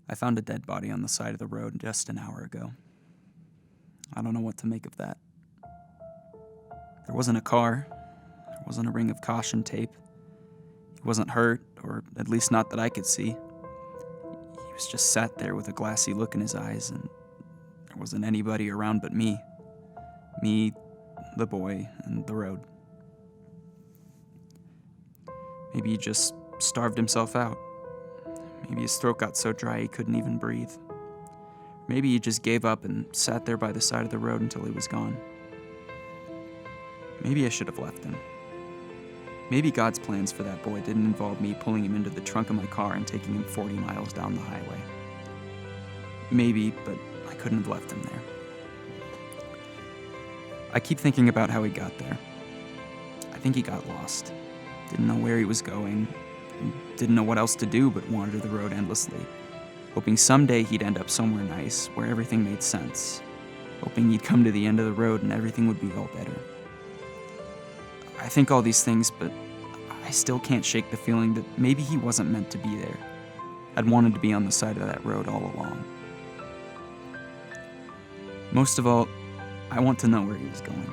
I found a dead body on the side of the road just an hour ago. I don't know what to make of that. There wasn't a car. There wasn't a ring of caution tape. He wasn't hurt, or at least not that I could see. He was just sat there with a glassy look in his eyes, and there wasn't anybody around but me. Me, the boy, and the road. Maybe he just starved himself out. Maybe his throat got so dry he couldn't even breathe. Maybe he just gave up and sat there by the side of the road until he was gone. Maybe I should have left him. Maybe God's plans for that boy didn't involve me pulling him into the trunk of my car and taking him 40 miles down the highway. Maybe, but I couldn't have left him there. I keep thinking about how he got there. I think he got lost. Didn't know where he was going. Didn't know what else to do but wander the road endlessly, hoping someday he'd end up somewhere nice, where everything made sense, hoping he'd come to the end of the road and everything would be all better. I think all these things, but I still can't shake the feeling that maybe he wasn't meant to be there. I'd wanted to be on the side of that road all along. Most of all, I want to know where he was going.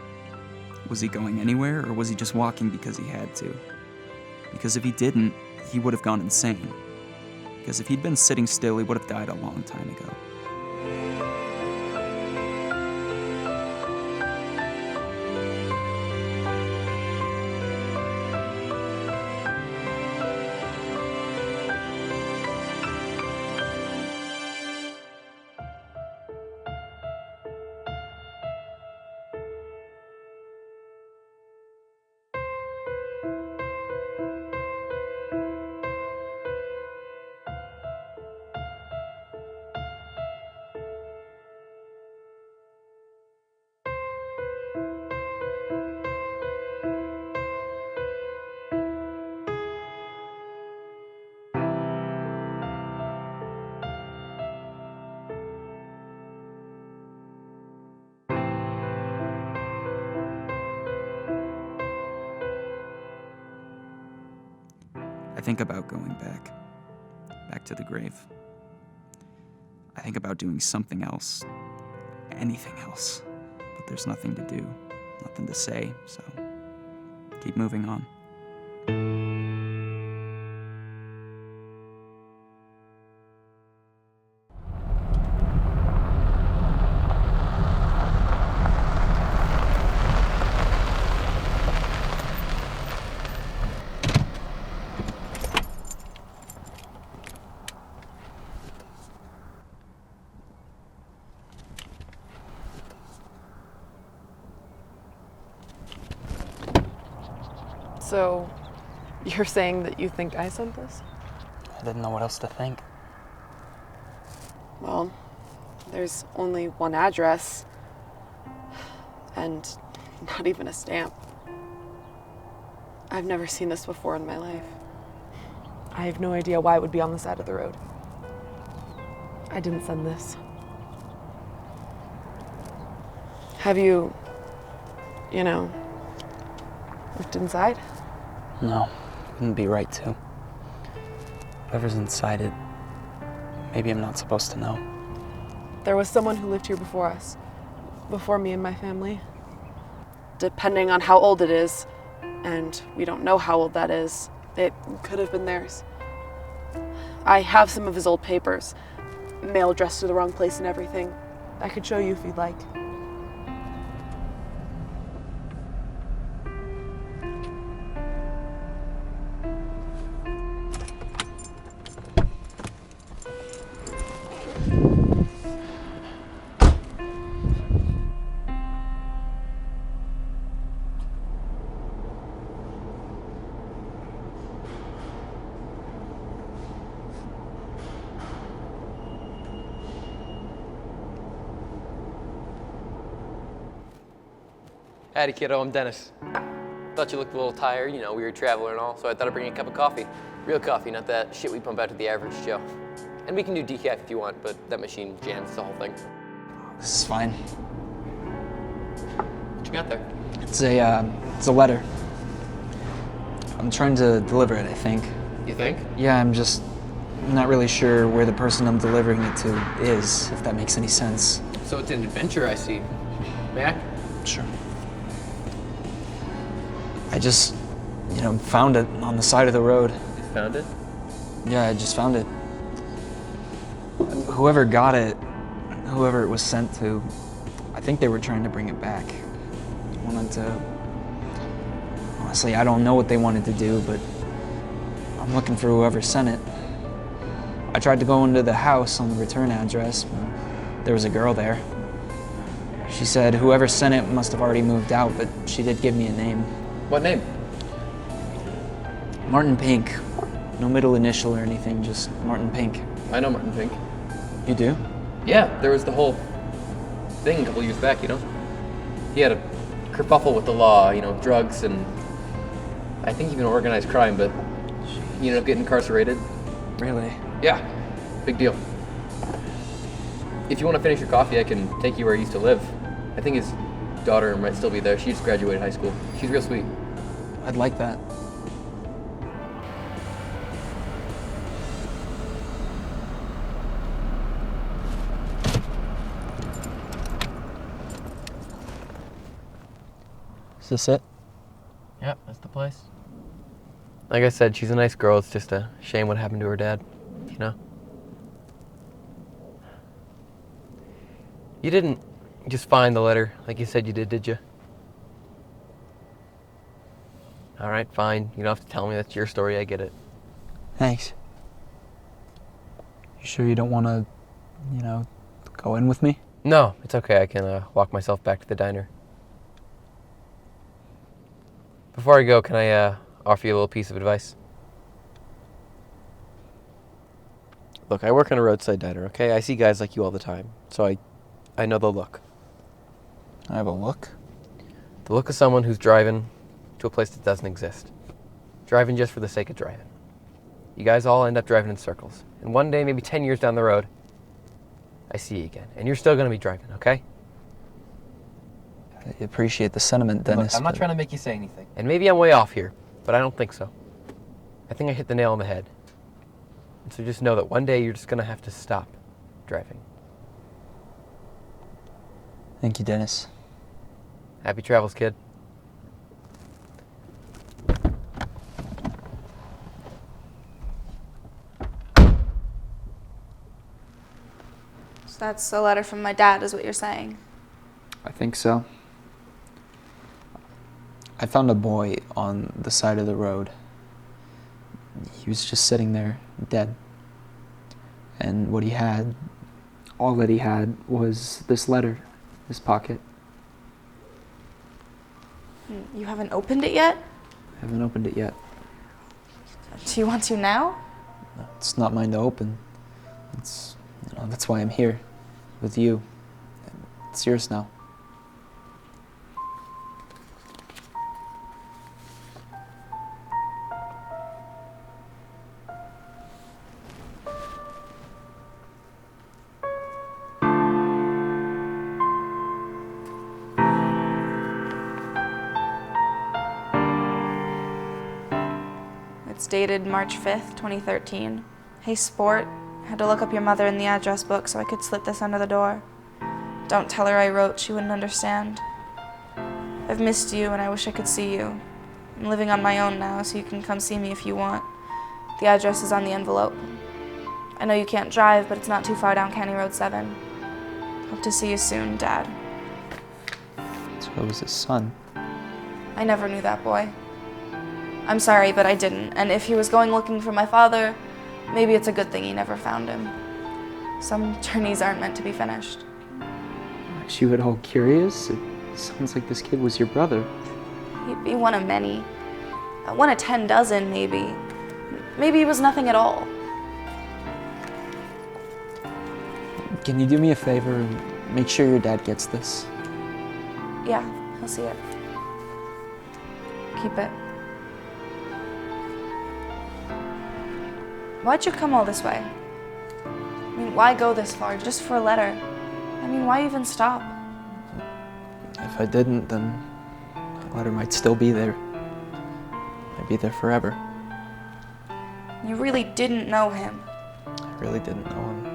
Was he going anywhere, or was he just walking because he had to? Because if he didn't, he would have gone insane. Because if he'd been sitting still, he would have died a long time ago. I think about going back to the grave. I think about doing something else, anything else, but there's nothing to do, nothing to say, so keep moving on. So, you're saying that you think I sent this? I didn't know what else to think. Well, there's only one address, and not even a stamp. I've never seen this before in my life. I have no idea why it would be on the side of the road. I didn't send this. Have you looked inside? No, wouldn't be right to. Whoever's inside it, maybe I'm not supposed to know. There was someone who lived here before us, before me and my family. Depending on how old it is, and we don't know how old that is, it could have been theirs. I have some of his old papers, mail addressed to the wrong place and everything. I could show you if you'd like. Howdy, kiddo, I'm Dennis. Thought you looked a little tired, we were traveling and all, so I thought I'd bring you a cup of coffee. Real coffee, not that shit we pump out to the average Joe. And we can do decaf if you want, but that machine jams the whole thing. This is fine. What you got there? It's a letter. I'm trying to deliver it, I think. You think? Yeah, I'm just I'm not really sure where the person I'm delivering it to is, if that makes any sense. So it's an adventure, I see. May I? Sure. I just, found it on the side of the road. You found it? Yeah, I just found it. Whoever got it, whoever it was sent to, I think they were trying to bring it back. Honestly, I don't know what they wanted to do, but I'm looking for whoever sent it. I tried to go into the house on the return address, but there was a girl there. She said whoever sent it must have already moved out, but she did give me a name. What name? Martin Pink. No middle initial or anything, just Martin Pink. I know Martin Pink. You do? Yeah, there was the whole thing a couple years back, He had a kerfuffle with the law, drugs and I think even organized crime, but he ended up getting incarcerated. Really? Yeah, big deal. If you want to finish your coffee, I can take you where he used to live. I think his daughter might still be there. She just graduated high school. She's real sweet. I'd like that. Is this it? Yep, that's the place. Like I said, she's a nice girl. It's just a shame what happened to her dad, You didn't just find the letter like you said you did you? All right, fine. You don't have to tell me. That's your story. I get it. Thanks. You sure you don't want to, go in with me? No, it's okay. I can walk myself back to the diner. Before I go, can I offer you a little piece of advice? Look, I work in a roadside diner, okay? I see guys like you all the time, so I know the look. I have a look? The look of someone who's driving to a place that doesn't exist. Driving just for the sake of driving. You guys all end up driving in circles. And one day, maybe 10 years down the road, I see you again. And you're still going to be driving, okay? I appreciate the sentiment, Dennis. Look, I'm not trying to make you say anything. And maybe I'm way off here, but I don't think so. I think I hit the nail on the head. And so just know that one day you're just going to have to stop driving. Thank you, Dennis. Happy travels, kid. So that's a letter from my dad, is what you're saying? I think so. I found a boy on the side of the road. He was just sitting there, dead. And what he had, all that he had, was this letter in his pocket. You haven't opened it yet? I haven't opened it yet. Do you want to now? No, it's not mine to open. That's why I'm here, with you. It's yours now. It's dated March 5th, 2013. Hey, sport. Had to look up your mother in the address book so I could slip this under the door. Don't tell her I wrote, she wouldn't understand. I've missed you and I wish I could see you. I'm living on my own now, so you can come see me if you want. The address is on the envelope. I know you can't drive, but it's not too far down County Road 7. Hope to see you soon, Dad. So it was his son. I never knew that boy. I'm sorry, but I didn't. And if he was going looking for my father, maybe it's a good thing he never found him. Some journeys aren't meant to be finished. Aren't you at all curious? It sounds like this kid was your brother. He'd be one of many. One of 10 dozen, maybe. Maybe he was nothing at all. Can you do me a favor and make sure your dad gets this? Yeah, he'll see it. Keep it. Why'd you come all this way? I mean, why go this far just for a letter? I mean, why even stop? If I didn't, then the letter might still be there. Might be there forever. You really didn't know him. really didn't know him.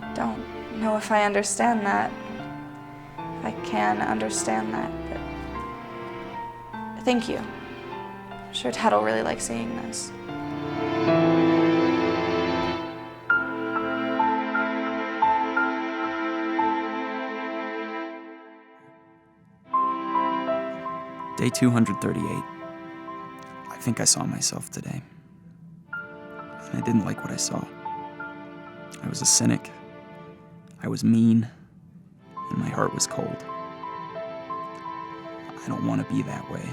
I don't know if I understand that. If I can understand that, but thank you. I'm sure Ted'll really like seeing this. Day 238. I think I saw myself today. And I didn't like what I saw. I was a cynic. I was mean. And my heart was cold. I don't want to be that way.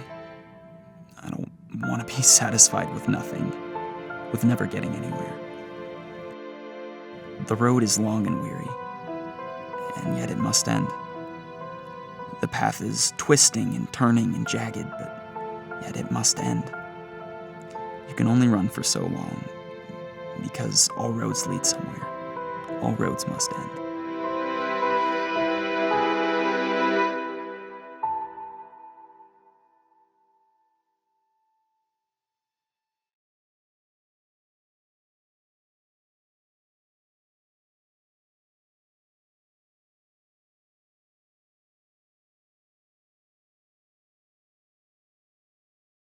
I don't want to be satisfied with nothing, with never getting anywhere. The road is long and weary, and yet it must end. The path is twisting and turning and jagged, but yet it must end. You can only run for so long, because all roads lead somewhere. All roads must end.